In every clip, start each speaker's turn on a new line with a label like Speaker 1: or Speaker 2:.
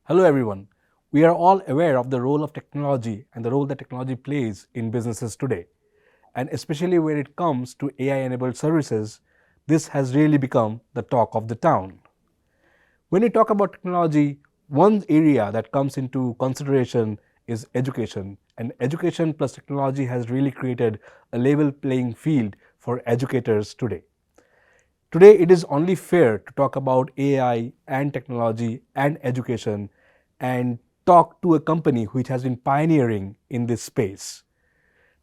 Speaker 1: Hello, everyone. We are all aware of the role of technology and the role that technology plays in businesses today. And especially when it comes to AI enabled services, this has really become the talk of the town. When we talk about technology, one area that comes into consideration is education. And education plus technology has really created a level playing field for educators today. Today, it is only fair to talk about AI and technology and education and talk to a company which has been pioneering in this space.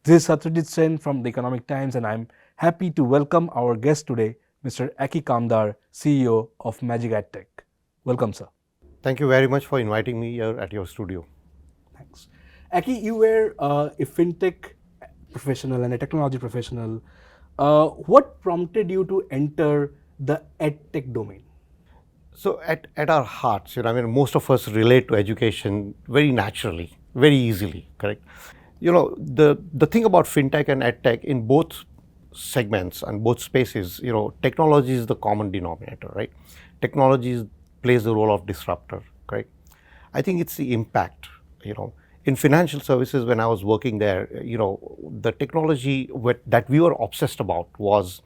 Speaker 1: This is Satyajit Sen from the Economic Times, and I'm happy to welcome our guest today, Mr. Acky Kamdar, CEO of Magic EdTech. Welcome, sir.
Speaker 2: Thank you very much for inviting me here at your studio.
Speaker 1: Thanks. Acky, you were a fintech professional and a technology professional. What prompted you to enter the edtech domain?
Speaker 2: So at our hearts, most of us relate to education very naturally, very easily, correct? The thing about fintech and edtech in both segments and both spaces, technology is the common denominator, right? Technology plays the role of disruptor, correct? I think it's the impact, In financial services, when I was working there, the technology that we were obsessed about was,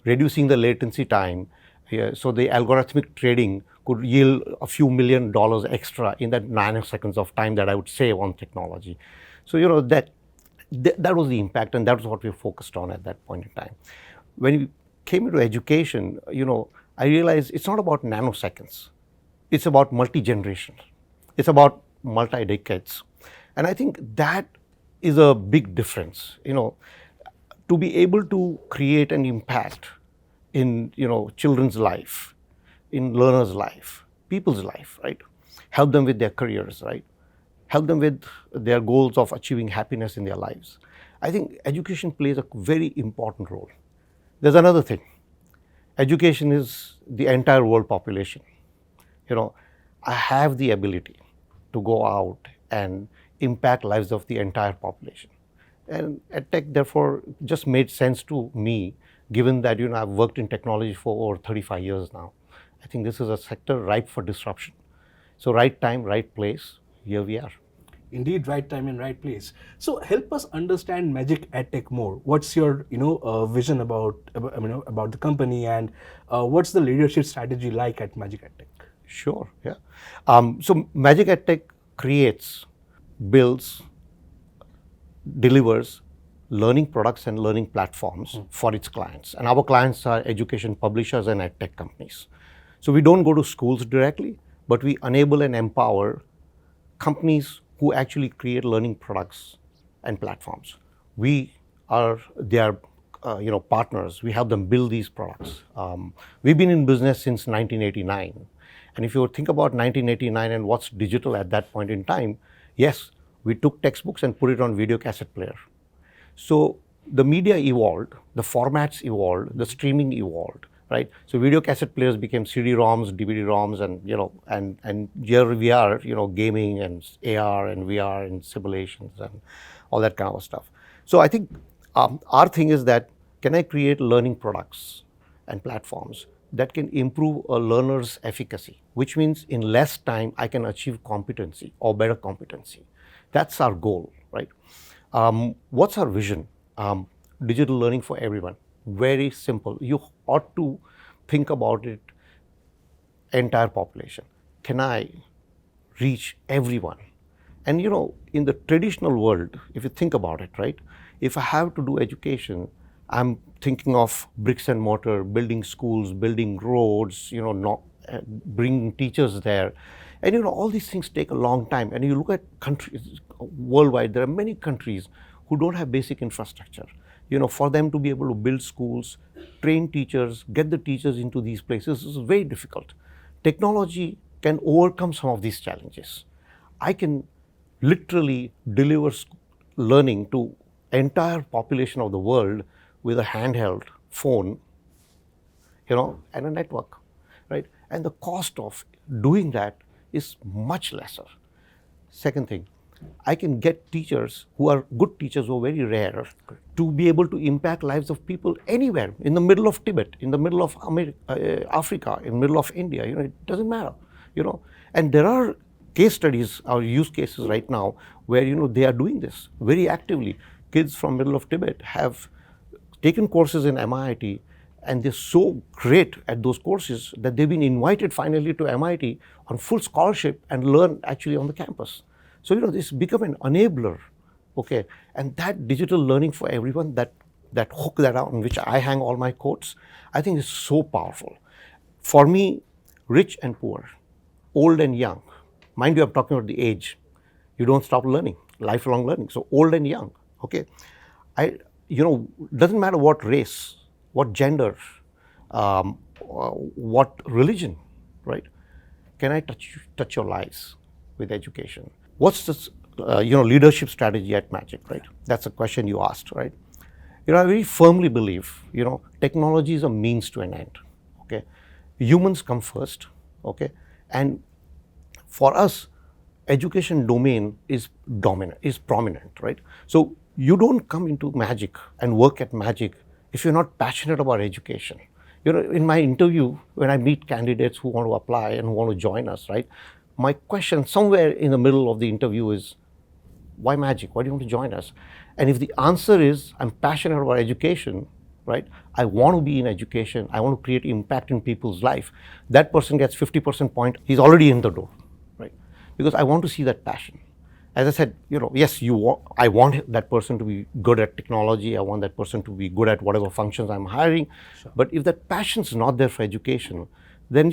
Speaker 2: reducing the latency time. Yeah, so the algorithmic trading could yield a few $1 million extra in that nanoseconds of time that I would save on technology. So, that was the impact, and that was what we focused on at that point in time. When we came into education, I realized it's not about nanoseconds. It's about multi-generations. It's about multi-decades. And I think that is a big difference, to be able to create an impact in, children's life, in learners' life, people's life, right? Help them with their careers, right? Help them with their goals of achieving happiness in their lives. I think education plays a very important role. There's another thing. Education is the entire world population. I have the ability to go out and impact lives of the entire population. And EdTech, therefore, just made sense to me, given that, I've worked in technology for over 35 years now. I think this is a sector ripe for disruption. So right time, right place, here we are.
Speaker 1: Indeed, right time and right place. So help us understand Magic EdTech more. What's your vision about the company, and what's the leadership strategy like at Magic EdTech?
Speaker 2: Sure, yeah. So Magic EdTech creates, builds, delivers learning products and learning platforms for its clients. And our clients are education publishers and EdTech companies. So we don't go to schools directly, but we enable and empower companies who actually create learning products and platforms. We are their partners. We help them build these products. We've been in business since 1989. And if you think about 1989 and what's digital at that point in time, yes, we took textbooks and put it on video cassette player. So the media evolved, the formats evolved, the streaming evolved, right? So video cassette players became CD-ROMs, DVD-ROMs, and here we are, gaming and AR and VR and simulations and all that kind of stuff. So I think our thing is that, can I create learning products and platforms that can improve a learner's efficacy, which means in less time I can achieve competency or better competency. That's our goal, right? What's our vision? Digital learning for everyone. Very simple. You ought to think about it, entire population. Can I reach everyone? And in the traditional world, if you think about it, right? If I have to do education, I'm thinking of bricks and mortar, building schools, building roads, bringing teachers there. And all these things take a long time. And you look at countries worldwide, there are many countries who don't have basic infrastructure. For them to be able to build schools, train teachers, get the teachers into these places is very difficult. Technology can overcome some of these challenges. I can literally deliver learning to entire population of the world with a handheld phone, and a network, right? And the cost of doing that is much lesser. Second thing, I can get teachers who are good teachers, who are very rare, to be able to impact lives of people anywhere, in the middle of Tibet, in the middle of Africa, in the middle of India, it doesn't matter, And there are case studies or use cases right now where they are doing this very actively. Kids from middle of Tibet have taken courses in MIT, and they're so great at those courses that they've been invited finally to MIT on full scholarship and learn actually on the campus. So this become an enabler, okay? And that digital learning for everyone, that hook that on which I hang all my quotes, I think is so powerful. For me, rich and poor, old and young, mind you, I'm talking about the age. You don't stop learning, lifelong learning. So old and young, okay? Doesn't matter what race, what gender, what religion, right? Can I touch your lives with education? What's this, leadership strategy at Magic, right? That's a question you asked, right? I very firmly believe, technology is a means to an end, okay? Humans come first, okay? And for us, education domain is dominant, is prominent, right? So you don't come into Magic and work at Magic if you're not passionate about education. In my interview, when I meet candidates who want to apply and who want to join us, right? My question somewhere in the middle of the interview is, why Magic? Why do you want to join us? And if the answer is, I'm passionate about education, right? I want to be in education. I want to create impact in people's life. That person gets 50% point. He's already in the door, right? Because I want to see that passion. As I said, yes, I want that person to be good at technology. I want that person to be good at whatever functions I'm hiring.
Speaker 1: Sure.
Speaker 2: But if that passion's not there for education, then,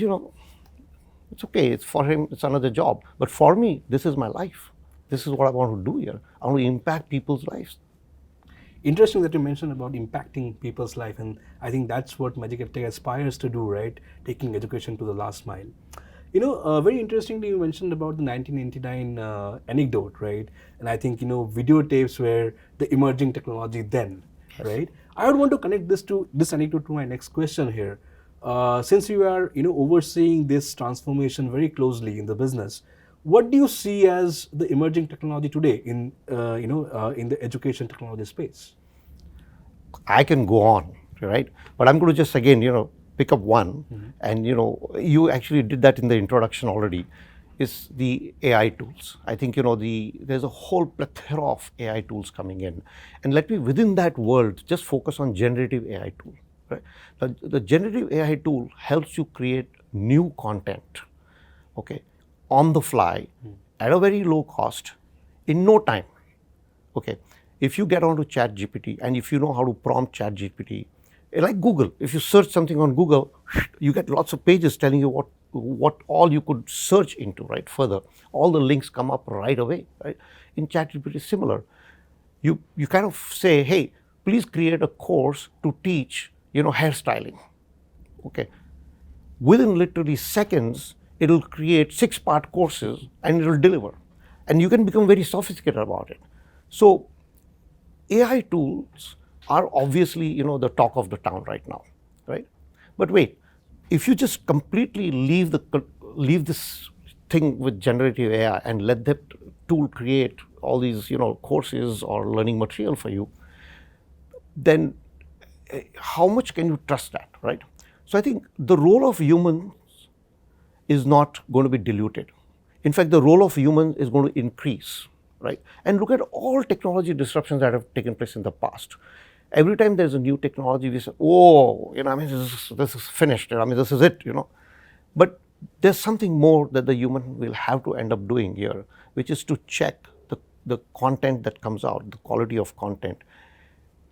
Speaker 2: it's okay. It's for him. It's another job. But for me, this is my life. This is what I want to do here. I want to impact people's lives.
Speaker 1: Interesting that you mentioned about impacting people's life, and I think that's what Magic EdTech aspires to do, right? Taking education to the last mile. Very interestingly, you mentioned about the 1999 anecdote, right? And I think, videotapes were the emerging technology then, yes, right? I would want to connect this anecdote to my next question here. Since you are, overseeing this transformation very closely in the business, what do you see as the emerging technology today in the education technology space?
Speaker 2: I can go on, right? But I'm going to just again, pick up one, and you actually did that in the introduction already. Is the AI tools. I think there's a whole plethora of AI tools coming in, and let me within that world just focus on generative AI tool. Right? The generative AI tool helps you create new content, okay, on the fly, at a very low cost, in no time. Okay, if you get onto ChatGPT and if you know how to prompt ChatGPT, like Google, if you search something on Google, you get lots of pages telling you what all you could search into, right? Further, all the links come up right away, right? In ChatGPT, similar. You kind of say, hey, please create a course to teach, hairstyling. Okay, within literally seconds, it'll create 6-part courses and it'll deliver, and you can become very sophisticated about it. So, AI tools are obviously, the talk of the town right now, right? But wait, if you just completely leave this thing with generative AI and let that tool create all these, courses or learning material for you, then how much can you trust that, right? So I think the role of humans is not going to be diluted. In fact, the role of humans is going to increase, right? And look at all technology disruptions that have taken place in the past. Every time there's a new technology, we say, oh, this is finished. This is it, But there's something more that the human will have to end up doing here, which is to check the content that comes out, the quality of content,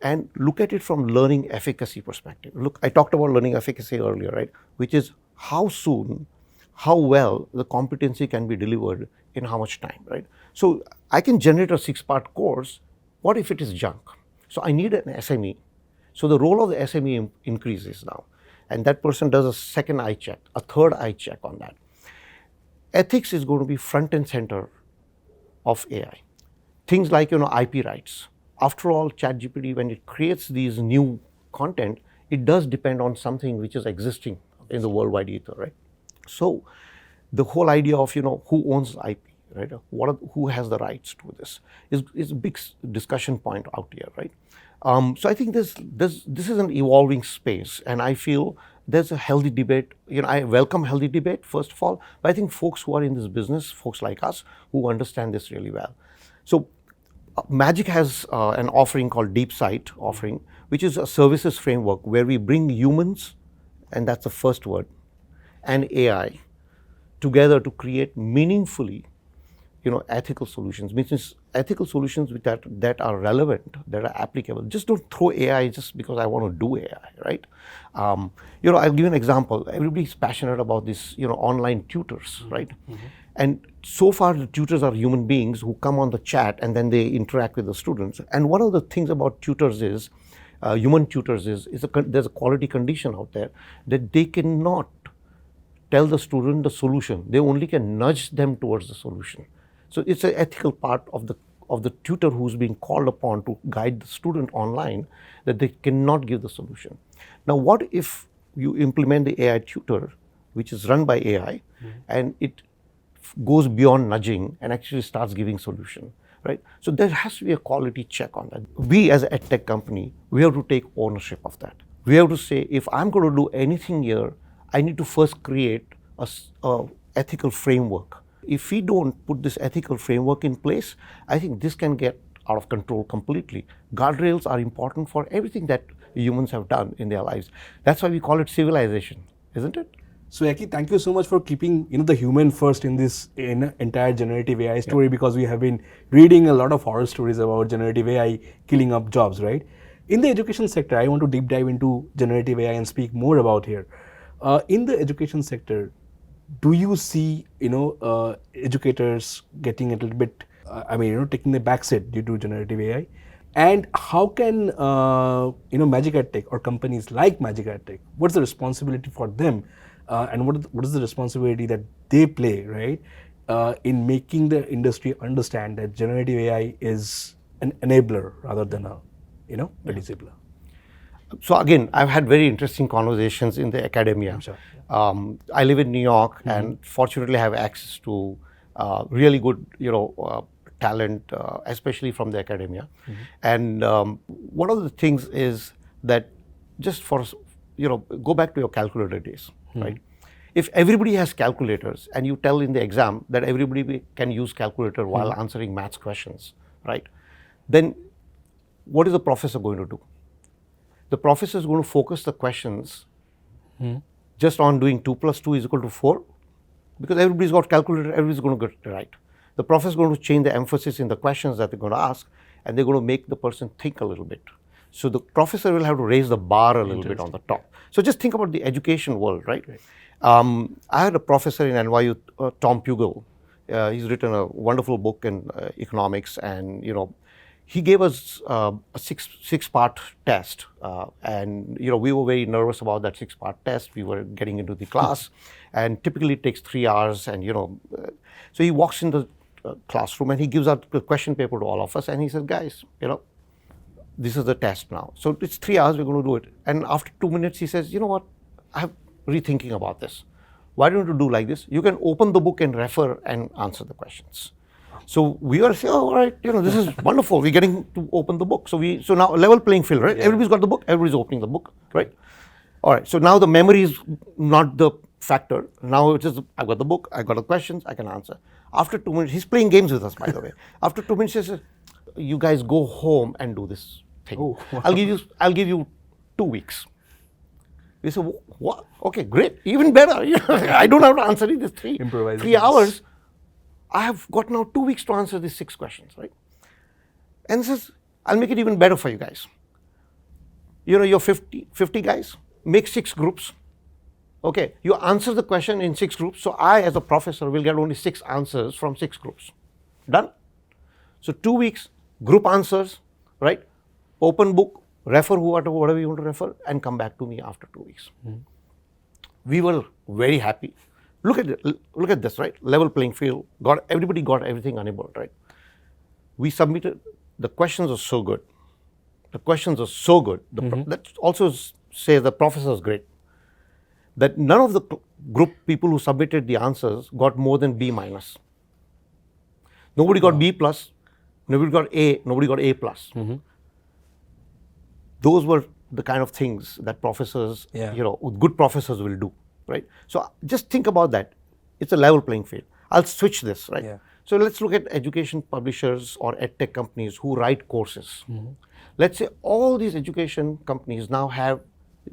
Speaker 2: and look at it from learning efficacy perspective. Look, I talked about learning efficacy earlier, right? Which is how soon, how well the competency can be delivered in how much time, right? So I can generate a 6-part course. What if it is junk? So I need an SME. So the role of the SME increases now. And that person does a second eye check, a third eye check on that. Ethics is going to be front and center of AI. Things like, IP rights. After all, ChatGPT, when it creates these new content, it does depend on something which is existing in the worldwide ether, right? So the whole idea of, who owns IP, right? Who has the rights to this is a big discussion point out here, right? So I think this is an evolving space, and I feel there's a healthy debate. I welcome healthy debate, first of all, but I think folks who are in this business, folks like us, who understand this really well. So Magic has an offering called DeepSight offering, which is a services framework where we bring humans, and that's the first word, and AI together to create meaningfully ethical solutions, which is ethical solutions that are relevant, that are applicable. Just don't throw AI just because I want to do AI, right? I'll give you an example. Everybody's passionate about this, online tutors, right? And so far, the tutors are human beings who come on the chat and then they interact with the students. And one of the things about tutors is, human tutors there's a quality condition out there that they cannot tell the student the solution. They only can nudge them towards the solution. So it's an ethical part of the tutor who's being called upon to guide the student online, that they cannot give the solution. Now, what if you implement the AI tutor, which is run by AI, and it goes beyond nudging and actually starts giving solution, right? So there has to be a quality check on that. We as an EdTech company, we have to take ownership of that. We have to say, if I'm going to do anything here, I need to first create a ethical framework. If we don't put this ethical framework in place, I think this can get out of control completely. Guardrails are important for everything that humans have done in their lives. That's why we call it civilization, isn't it?
Speaker 1: So Acky, thank you so much for keeping the human first in this entire generative AI story, because we have been reading a lot of horror stories about generative AI killing up jobs, right? In the education sector, I want to deep dive into generative AI and speak more about here. In the education sector, do you see educators getting a little bit, taking the backseat due to generative AI? And how can Magic EdTech or companies like Magic EdTech, what's the responsibility for them, and what is the responsibility that they play, right, in making the industry understand that generative AI is an enabler rather than a disabler?
Speaker 2: So again, I've had very interesting conversations in the academia.
Speaker 1: I'm sure.
Speaker 2: I live in New York, and fortunately have access to really good, talent, especially from the academia. And one of the things is that, just for go back to your calculator days, right? If everybody has calculators and you tell in the exam that everybody can use calculator while answering maths questions, right? Then what is the professor going to do? The professor is going to focus the questions just on doing 2 plus 2 is equal to 4, because everybody's got calculator, everybody's going to get it right. The professor is going to change the emphasis in the questions that they're going to ask, and they're going to make the person think a little bit. So the professor will have to raise the bar a little bit on the top. So just think about the education world, right? I had a professor in NYU, Tom Pugel. He's written a wonderful book in economics, and he gave us a six-part test, and we were very nervous about that 6-part test. We were getting into the class, and typically it takes 3 hours. And so he walks in the classroom and he gives out the question paper to all of us, and he says, "Guys, this is the test now. So it's 3 hours. We're going to do it." And after 2 minutes, he says, "You know what? I'm rethinking about this. Why don't you do like this? You can open the book and refer and answer the questions." So we are saying, "Oh, all right, this is wonderful. We're getting to open the book." So now a level playing field, right? Yeah. Everybody's got the book. Everybody's opening the book, right? All right. So now the memory is not the factor. Now it is, I've got the book. I got the questions. I can answer. After 2 minutes, he's playing games with us, by the way. After 2 minutes, he says, "You guys go home and do this thing. Oh, wow. I'll give you 2 weeks." We said, "What? Okay, great. Even better. I don't have to answer it this 3 hours. I have got now 2 weeks to answer these 6 questions, right?" And he says, "I'll make it even better for you guys. You're 50 guys, make 6 groups. Okay, you answer the question in 6 groups. So I, as a professor, will get only 6 answers from 6 groups. Done? So 2 weeks, group answers, right? Open book, refer whatever you want to refer, and come back to me after 2 weeks." We were very happy. Look at this, right? Level playing field. Everybody got everything enabled, right? We submitted. The questions are so good. That also says the professor is great. That none of the group people who submitted the answers got more than B minus. Nobody got B plus. Nobody got A. Nobody got A plus. Those were the kind of things that professors,
Speaker 1: Yeah.
Speaker 2: good professors will do, right? So just think about that. It's a level playing field. I'll switch this, right?
Speaker 1: Yeah.
Speaker 2: So let's look at education publishers or edtech companies who write courses. Let's say all these education companies now have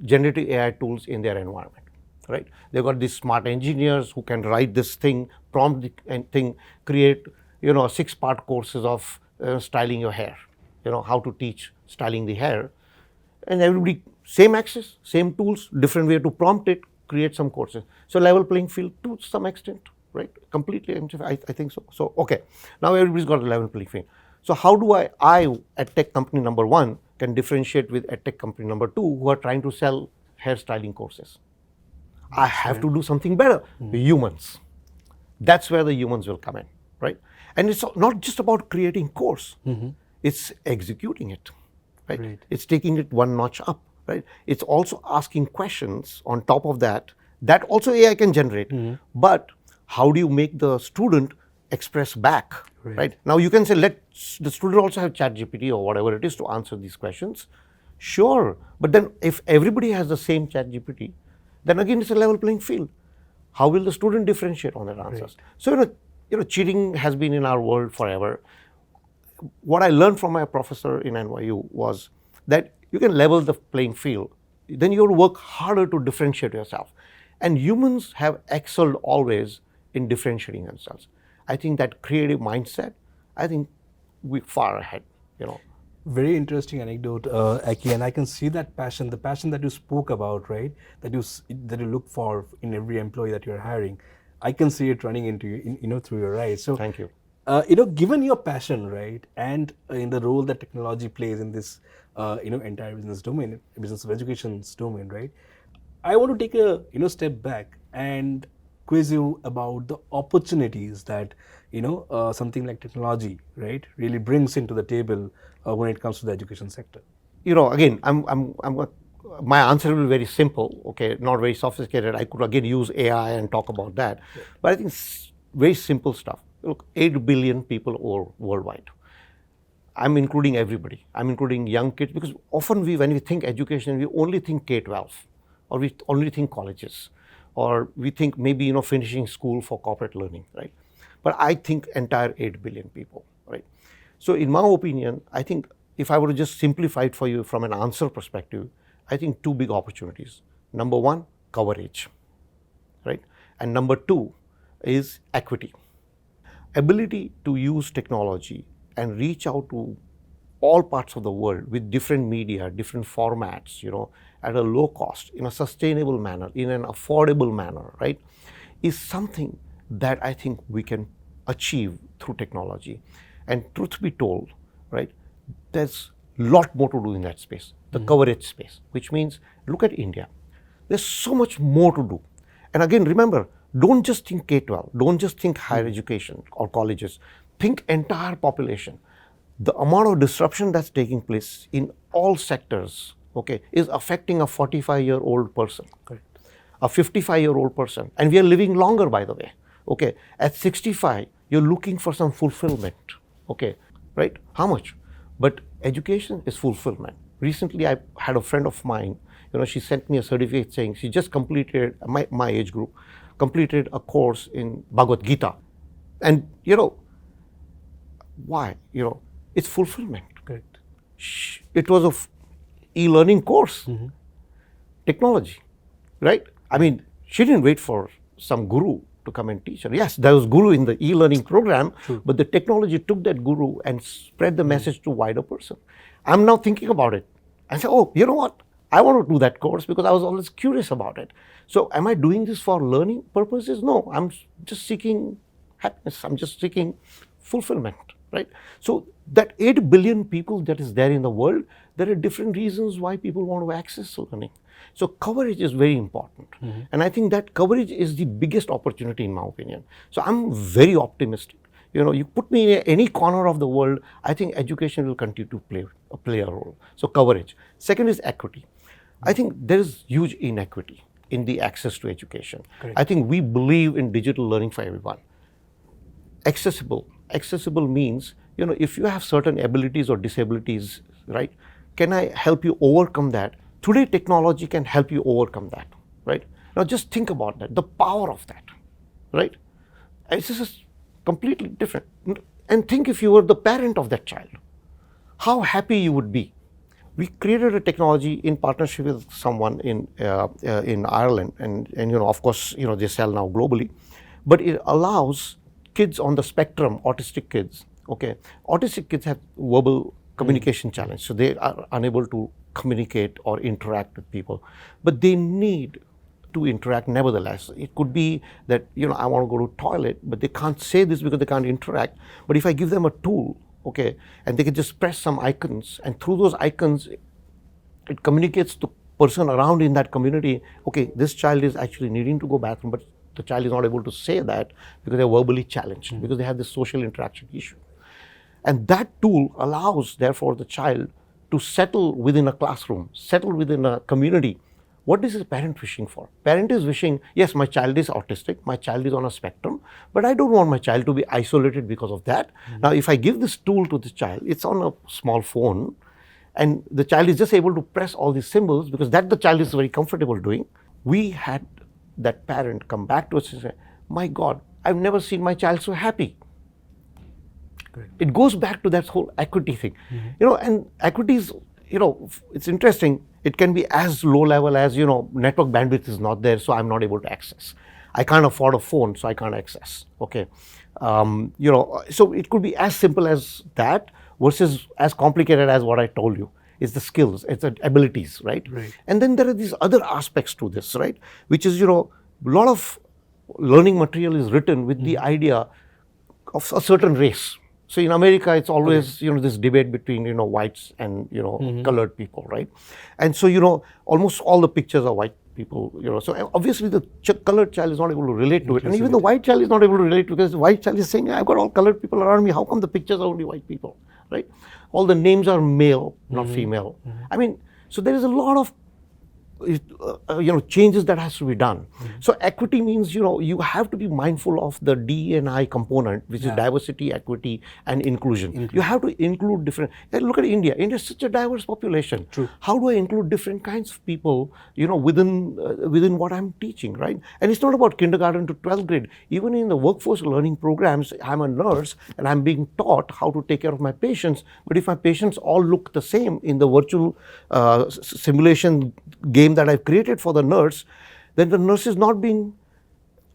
Speaker 2: generative AI tools in their environment, right? They've got these smart engineers who can write this thing, prompt the thing, create, a 6-part courses of styling your hair, how to teach styling the hair, and everybody same access, same tools, different way to prompt it, create some courses. So level playing field to some extent, right? Completely, I think so. So okay, now everybody's got a level playing field. So how do I at tech company number 1 can differentiate with at tech company number 2 who are trying to sell hairstyling courses? I have to do something better. Humans. That's where the humans will come in, right? And it's not just about creating course, it's executing it, right?
Speaker 1: Right.
Speaker 2: It's taking it one notch up, right? It's also asking questions on top of that, that also AI can generate. But how do you make the student express back, right? Now you can say, let the student also have ChatGPT or whatever it is to answer these questions. Sure, but then if everybody has the same ChatGPT, then again it's a level playing field. How will the student differentiate on their answers? So cheating has been in our world forever. What I learned from my professor in NYU was that you can level the playing field, then you have to work harder to differentiate yourself. And humans have excelled always in differentiating themselves. I think that creative mindset, I think we're far ahead,
Speaker 1: Very interesting anecdote, Acky, and I can see that passion, the passion that you spoke about, right? That you look for in every employee that you're hiring. I can see it running into you, through your eyes. So
Speaker 2: Thank you.
Speaker 1: Given your passion, right, and in the role that technology plays in this, entire business domain, business of education's domain, right? I want to take a step back and quiz you about the opportunities that something like technology, right, really brings into the table when it comes to the education sector.
Speaker 2: Again, my answer will be very simple. Okay, not very sophisticated. I could again use AI and talk about that, but I think very simple stuff. Look, 8 billion people worldwide. I'm including everybody. I'm including young kids, because often when we think education, we only think K-12, or we only think colleges, or we think maybe finishing school for corporate learning, right? But I think entire 8 billion people, right? So in my opinion, I think if I were to just simplify it for you from an answer perspective, I think 2 big opportunities. Number 1, coverage, right? And number 2 is equity. Ability to use technology and reach out to all parts of the world with different media, different formats, at a low cost, in a sustainable manner, in an affordable manner, right, is something that I think we can achieve through technology. And truth be told, right, there's a lot more to do in that space, the coverage space, which means look at India. There's so much more to do. And again, remember, don't just think K-12, don't just think higher education or colleges, think entire population. The amount of disruption that's taking place in all sectors, okay, is affecting a 45-year-old person,
Speaker 1: Correct.
Speaker 2: a 55-year-old person. And we are living longer, by the way. Okay, at 65, you're looking for some fulfillment, okay, right? How much? But education is fulfillment. Recently, I had a friend of mine, she sent me a certificate saying she just completed, my age group, completed a course in Bhagavad Gita. And, why? It's fulfillment.
Speaker 1: Correct.
Speaker 2: It was a e-learning course, technology, right? I mean, she didn't wait for some guru to come and teach her. Yes, there was guru in the e-learning program, but the technology took that guru and spread the message to wider person. I'm now thinking about it. I say, oh, you know what? I want to do that course because I was always curious about it. So am I doing this for learning purposes? No, I'm just seeking happiness. I'm just seeking fulfillment, right? So that 8 billion people that is there in the world, there are different reasons why people want to access learning. So coverage is very important. And I think that coverage is the biggest opportunity in my opinion. So I'm very optimistic. You put me in any corner of the world, I think education will continue to play a role. So coverage. Second is equity. I think there is huge inequity in the access to education.
Speaker 1: Correct.
Speaker 2: I think we believe in digital learning for everyone. Accessible. Accessible means, if you have certain abilities or disabilities, right, can I help you overcome that Today, technology can help you overcome that, right? Now, just think about that, the power of that, right? It's just completely different. And think if you were the parent of that child, how happy you would be. We created a technology in partnership with someone in Ireland, and of course, they sell now globally, but it allows kids on the spectrum, autistic kids. Okay, autistic kids have verbal communication challenge, so they are unable to communicate or interact with people, but they need to interact nevertheless. It could be that I want to go to toilet, but they can't say this because they can't interact. But if I give them a tool, okay, and they can just press some icons, and through those icons, it communicates to person around in that community, okay, this child is actually needing to go bathroom, but the child is not able to say that because they're verbally challenged, because they have this social interaction issue. And that tool allows, therefore, the child to settle within a classroom, settle within a community. What is the parent wishing for? Parent is wishing, yes, my child is autistic, my child is on a spectrum, but I don't want my child to be isolated because of that. Now, if I give this tool to the child, it's on a small phone, and the child is just able to press all these symbols because that the child is very comfortable doing. We had that parent come back to us and say, my God, I've never seen my child so happy. Correct. It goes back to that whole equity thing. And equity is, it's interesting. It can be as low level as, network bandwidth is not there, so I'm not able to access. I can't afford a phone, so I can't access. Okay. So it could be as simple as that versus as complicated as what I told you. It's the skills, it's the abilities, right? And then there are these other aspects to this, right? Which is, a lot of learning material is written with the idea of a certain race. So in America, it's always, this debate between, whites and, colored people, right? And so, almost all the pictures are white people, so obviously the colored child is not able to relate to it. And even the white child is not able to relate to it because the white child is saying, I've got all colored people around me. How come the pictures are only white people, right? All the names are male, not female. I mean, so there is a lot of changes that has to be done. So equity means, you have to be mindful of the D&I component, which is diversity, equity, and inclusion. You have to include different. Look at India. India is such a diverse population.
Speaker 1: True.
Speaker 2: How do I include different kinds of people, within what I'm teaching, right? And it's not about kindergarten to 12th grade. Even in the workforce learning programs, I'm a nurse and I'm being taught how to take care of my patients. But if my patients all look the same in the virtual simulation game that I've created for the nurse, then the nurse is not being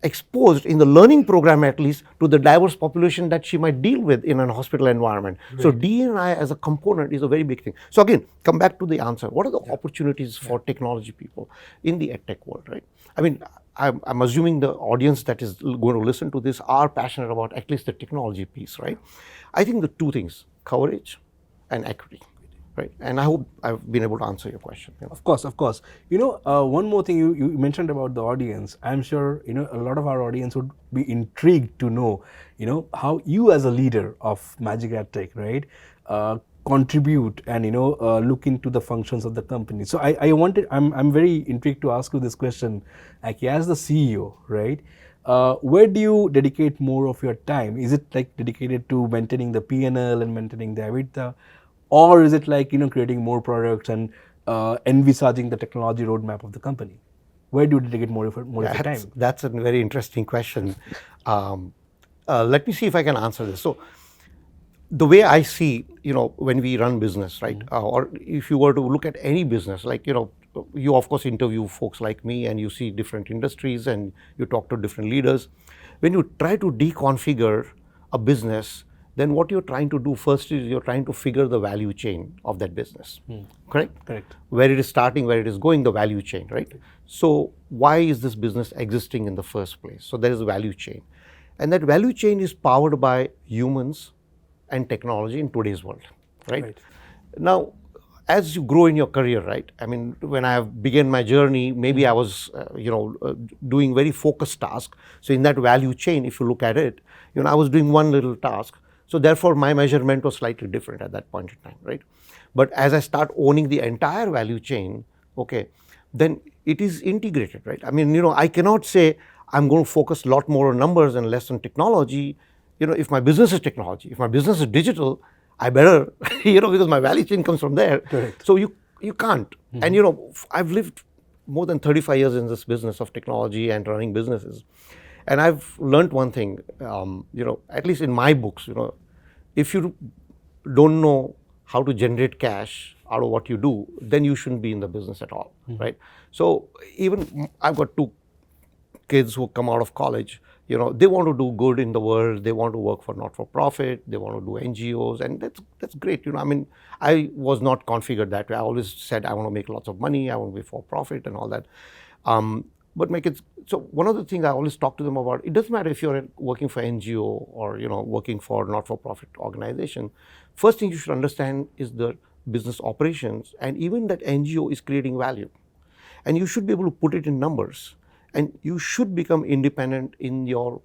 Speaker 2: exposed in the learning program, at least, to the diverse population that she might deal with in a hospital environment. Right. So D&I as a component is a very big thing. So again, come back to the answer. What are the opportunities for technology people in the EdTech world, right? I mean, I'm assuming the audience that is going to listen to this are passionate about at least the technology piece, right? I think the two things, coverage and equity. Right. And I hope I've been able to answer your question.
Speaker 1: Of course, of course. One more thing you mentioned about the audience. I'm sure, a lot of our audience would be intrigued to know, how you as a leader of Magic EdTech, right, contribute and, look into the functions of the company. So I'm very intrigued to ask you this question, Acky, as the CEO, right? Where do you dedicate more of your time? Is it like dedicated to maintaining the P&L and maintaining the EBITDA? Or is it like, creating more products and envisaging the technology roadmap of the company? Where do you dedicate more of your time?
Speaker 2: That's a very interesting question. Let me see if I can answer this. So the way I see, when we run business, right? Or if you were to look at any business, like, you of course interview folks like me and you see different industries and you talk to different leaders. When you try to deconfigure a business, then what you're trying to do first is you're trying to figure the value chain of that business. Correct?
Speaker 1: Correct.
Speaker 2: Where it is starting, where it is going, the value chain, right? So why is this business existing in the first place? So there is a value chain. And that value chain is powered by humans and technology in today's world, right? Now, as you grow in your career, right? I mean, when I began my journey, maybe I was, doing very focused tasks. So in that value chain, if you look at it, I was doing one little task. So therefore, my measurement was slightly different at that point in time, right? But as I start owning the entire value chain, okay, then it is integrated, right? I mean, I cannot say I'm going to focus a lot more on numbers and less on technology. If my business is technology, if my business is digital, I better, because my value chain comes from there.
Speaker 1: Correct.
Speaker 2: So you You can't. And I've lived more than 35 years in this business of technology and running businesses, and I've learned one thing. At least in my books, if you don't know how to generate cash out of what you do, then you shouldn't be in the business at all, right? So even I've got two kids who come out of college, they want to do good in the world. They want to work for not-for-profit. They want to do NGOs, and that's great. I was not configured that way. I always said I want to make lots of money. I want to be for-profit and all that. But my kids. So one of the things I always talk to them about, it doesn't matter if you're working for NGO or working for not-for-profit organization. First thing you should understand is the business operations, and even that NGO is creating value, and you should be able to put it in numbers. And you should become independent in your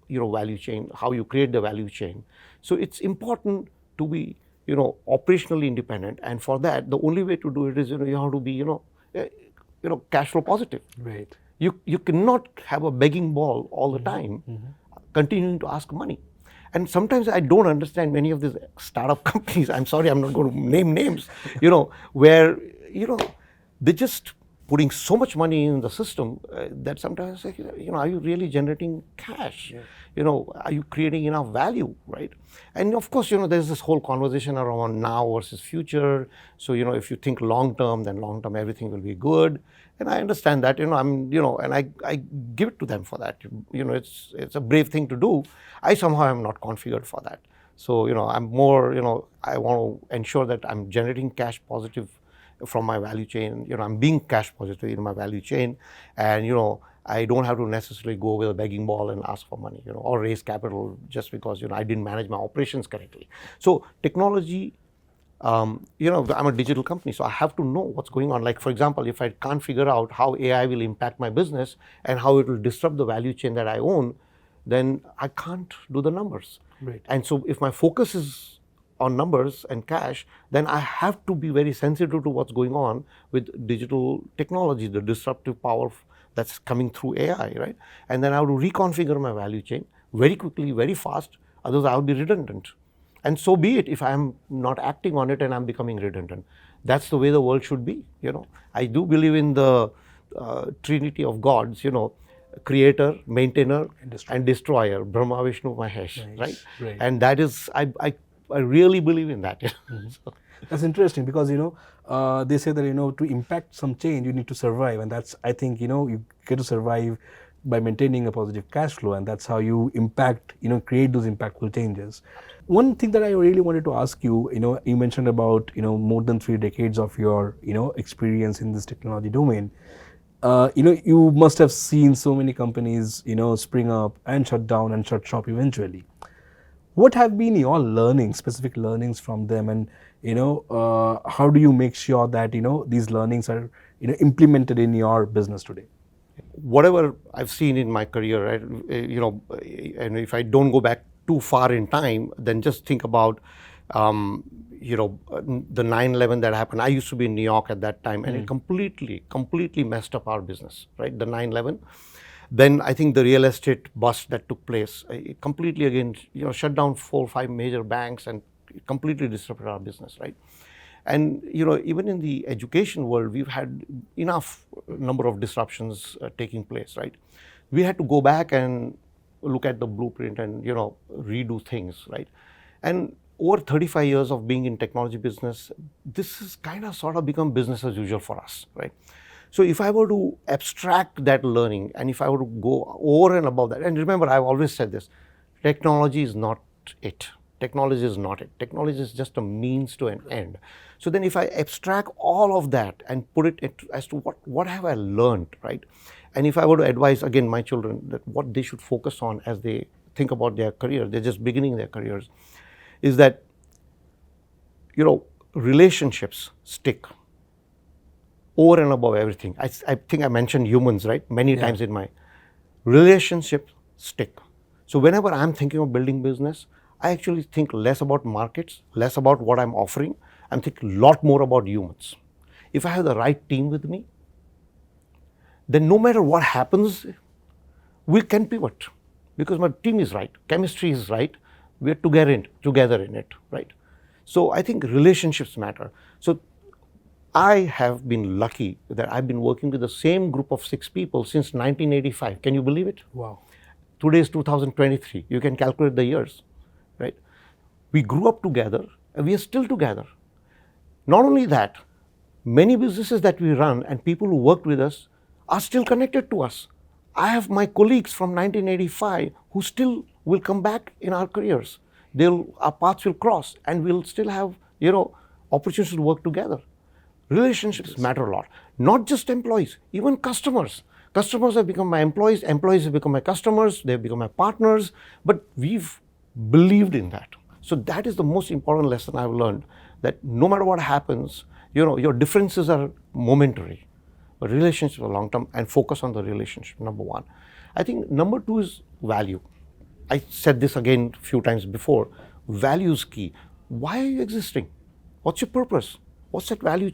Speaker 2: value chain, how you create the value chain. So it's important to be operationally independent, and for that the only way to do it is you have to be cash flow positive.
Speaker 1: Right.
Speaker 2: You cannot have a begging ball all the time, continuing to ask money. And sometimes I don't understand many of these startup companies. I'm sorry, I'm not going to name names. Where they just putting so much money in the system that sometimes, are you really generating cash? Yeah. Are you creating enough value, right? And of course, there's this whole conversation around now versus future. So, if you think long term, then long term everything will be good. And I understand that, and I give it to them for that. It's a brave thing to do. I somehow am not configured for that. So, I'm more, I want to ensure that I'm generating cash positive from my value chain. I'm being cash positive in my value chain, and I don't have to necessarily go with a begging ball and ask for money, or raise capital just because I didn't manage my operations correctly. So technology, I'm a digital company, so I have to know what's going on. Like, for example, if I can't figure out how AI will impact my business and how it will disrupt the value chain that I own, then I can't do the numbers.
Speaker 1: Right.
Speaker 2: And so if my focus is on numbers and cash, then I have to be very sensitive to what's going on with digital technology, the disruptive power that's coming through AI, right? And then I have to reconfigure my value chain very quickly, very fast, otherwise I would be redundant. And so be it if I'm not acting on it and I'm becoming redundant. That's the way the world should be. I do believe in the trinity of gods, creator, maintainer, and destroyer, Brahma, Vishnu, Mahesh, right? And that is, I really believe in that. So.
Speaker 1: That's interesting because they say that to impact some change you need to survive, and that's, I think, you get to survive by maintaining a positive cash flow, and that's how you impact, create those impactful changes. One thing that I really wanted to ask you, you mentioned about more than 3 decades of your experience in this technology domain. You must have seen so many companies spring up and shut down and shut shop eventually. What have been your learnings, specific learnings from them, and how do you make sure that these learnings are implemented in your business today?
Speaker 2: Whatever I've seen in my career, right, and if I don't go back too far in time, then just think about the 9/11 that happened. I used to be in New York at that time, and it completely messed up our business, right? The 9/11. Then I think the real estate bust that took place, it completely again, shut down 4 or 5 major banks and completely disrupted our business, right? And even in the education world, we've had enough number of disruptions taking place, right? We had to go back and look at the blueprint and redo things, right? And over 35 years of being in technology business, this has kind of sort of become business as usual for us, right? So if I were to abstract that learning, and if I were to go over and above that, and remember, I've always said this, technology is not it. Technology is not it. Technology is just a means to an end. So then if I abstract all of that and put it as to what have I learned, right? And if I were to advise, again, my children, that what they should focus on as they think about their career, they're just beginning their careers, is that, relationships stick over and above everything. I think I mentioned humans, right? Many times in my relationships stick. So whenever I'm thinking of building business, I actually think less about markets, less about what I'm offering. I'm thinking a lot more about humans. If I have the right team with me, then no matter what happens, we can pivot because my team is right, chemistry is right, we're together in it, right? So I think relationships matter. So I have been lucky that I've been working with the same group of 6 people since 1985. Can you believe it?
Speaker 1: Wow.
Speaker 2: Today is 2023. You can calculate the years, right? We grew up together and we are still together. Not only that, many businesses that we run and people who worked with us are still connected to us. I have my colleagues from 1985 who still will come back in our careers. Our paths will cross and we'll still have, opportunities to work together. Relationships matter a lot. Not just employees, even customers. Customers have become my employees, employees have become my customers, they've become my partners, but we've believed in that. So that is the most important lesson I've learned, that no matter what happens, your differences are momentary, but relationships are long term, and focus on the relationship, number one. I think number two is value. I said this again a few times before. Value is key. Why are you existing? What's your purpose? What's that value?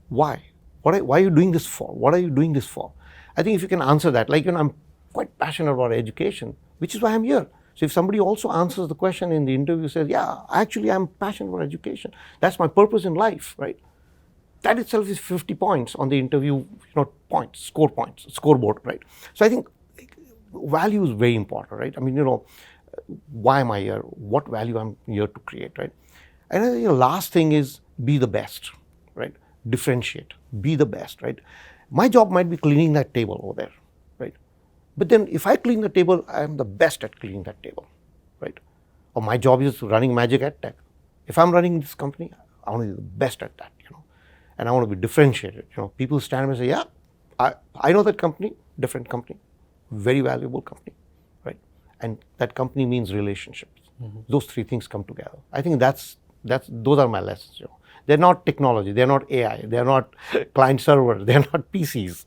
Speaker 2: Why? Why are you doing this for? What are you doing this for? I think if you can answer that, I'm quite passionate about education, which is why I'm here. So if somebody also answers the question in the interview, says, yeah, actually I'm passionate about education. That's my purpose in life, right? That itself is 50 points on the interview, scoreboard, right? So I think value is very important, right? I mean, why am I here? What value I'm here to create, right? And I think the last thing is be the best, right? Differentiate, be the best, right? My job might be cleaning that table over there, right? But then if I clean the table, I'm the best at cleaning that table, right? Or my job is running Magic EdTech. If I'm running this company, I want to be the best at that, and I want to be differentiated. People stand and say, yeah, I know that company, different company, very valuable company, right? And that company means relationships. Those three things come together. I think those are my lessons. They're not technology, they're not AI, they're not client server, they're not PCs.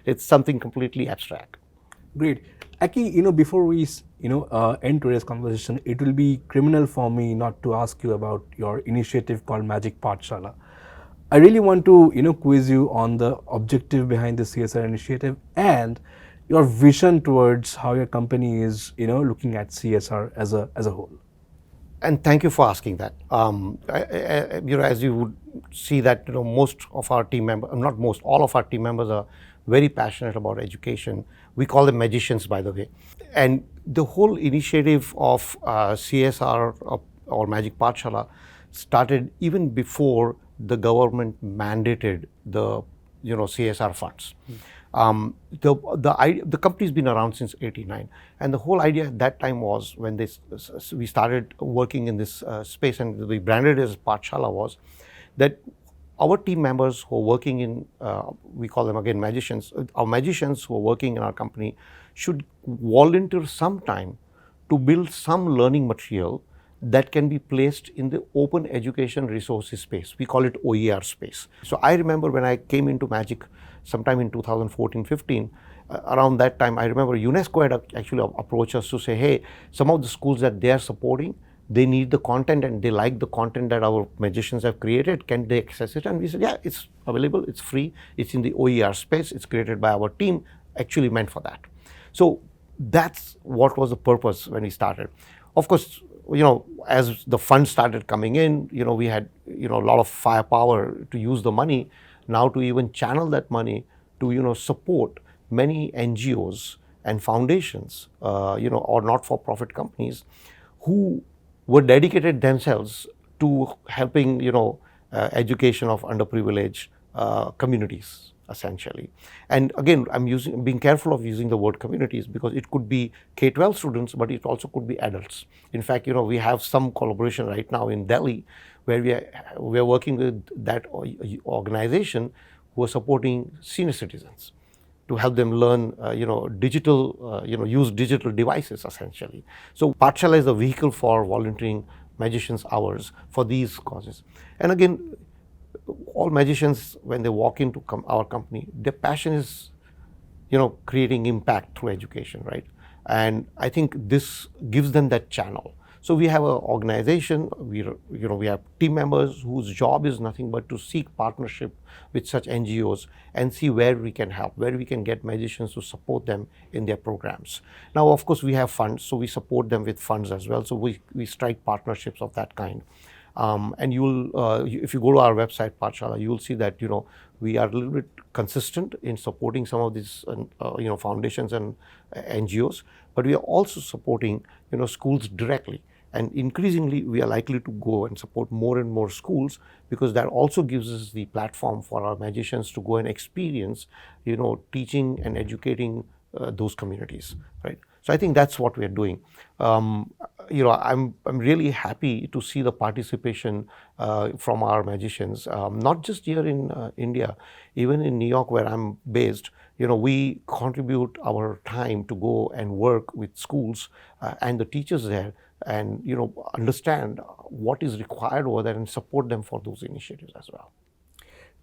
Speaker 2: It's something completely abstract.
Speaker 1: Great. Acky, before we end today's conversation, it will be criminal for me not to ask you about your initiative called Magic Pathshala. I really want to quiz you on the objective behind the CSR initiative and your vision towards how your company is looking at CSR as a whole.
Speaker 2: And thank you for asking that. As you would see that most of our team members, not most, all of our team members are very passionate about education. We call them magicians, by the way. And the whole initiative of CSR or Magic Pathshala started even before the government mandated the CSR funds. The company's been around since '89, and the whole idea at that time was when we started working in this space and we branded it as Pathshala was that our team members who are working in, we call them again magicians, our magicians who are working in our company should volunteer some time to build some learning material that can be placed in the open education resources space. We call it OER space. So I remember when I came into Magic sometime in 2014-15, around that time, I remember UNESCO had actually approached us to say, hey, some of the schools that they are supporting, they need the content and they like the content that our magicians have created. Can they access it? And we said, yeah, it's available, it's free, it's in the OER space, it's created by our team, actually meant for that. So that's what was the purpose when we started. Of course, as the funds started coming in, we had, a lot of firepower to use the money now to even channel that money to, support many NGOs and foundations, or not-for-profit companies who were dedicated themselves to helping, education of underprivileged communities, essentially. And again, I'm being careful of using the word communities because it could be K-12 students, but it also could be adults. In fact, we have some collaboration right now in Delhi where we are working with that organization who are supporting senior citizens to help them learn, use digital devices, essentially. So Pathshala is a vehicle for volunteering magicians' hours for these causes. And again, all magicians, when they walk into our company, their passion is, creating impact through education, right? And I think this gives them that channel. So we have an organization, we have team members whose job is nothing but to seek partnership with such NGOs and see where we can help, where we can get magicians to support them in their programs. Now, of course, we have funds, so we support them with funds as well. So we strike partnerships of that kind. And if you go to our website, Pathshala, you will see that we are a little bit consistent in supporting some of these foundations and NGOs, but we are also supporting schools directly. And increasingly, we are likely to go and support more and more schools, because that also gives us the platform for our magicians to go and experience, teaching and educating those communities, right? So I think that's what we are doing. I'm really happy to see the participation from our magicians, not just here in India, even in New York, where I'm based. We contribute our time to go and work with schools and the teachers there, and understand what is required over there and support them for those initiatives as well.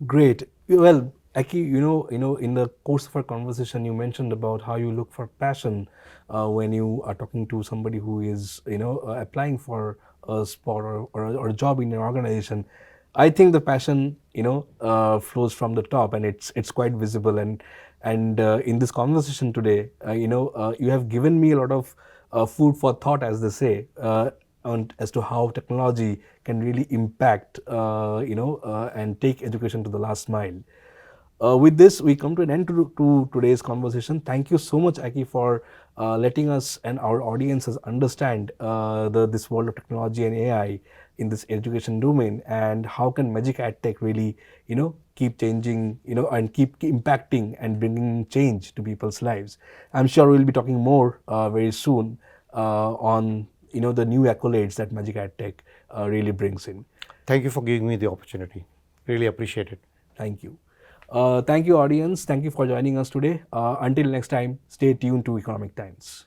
Speaker 1: Great. Well, Aki, in the course of our conversation, you mentioned about how you look for passion when you are talking to somebody who is, applying for a spot or a job in an organization. I think the passion, flows from the top, and it's quite visible. And in this conversation today, you have given me a lot of food for thought, as they say. As to how technology can really impact, and take education to the last mile. With this, we come to an end to today's conversation. Thank you so much, Aki, for letting us and our audiences understand this world of technology and AI in this education domain, and how can Magic EdTech really, keep changing, and keep impacting and bringing change to people's lives. I'm sure we'll be talking more very soon on the new accolades that Magic EdTech really brings in.
Speaker 2: Thank you for giving me the opportunity. Really appreciate it.
Speaker 1: Thank you. Thank you, audience. Thank you for joining us today. Until next time, stay tuned to Economic Times.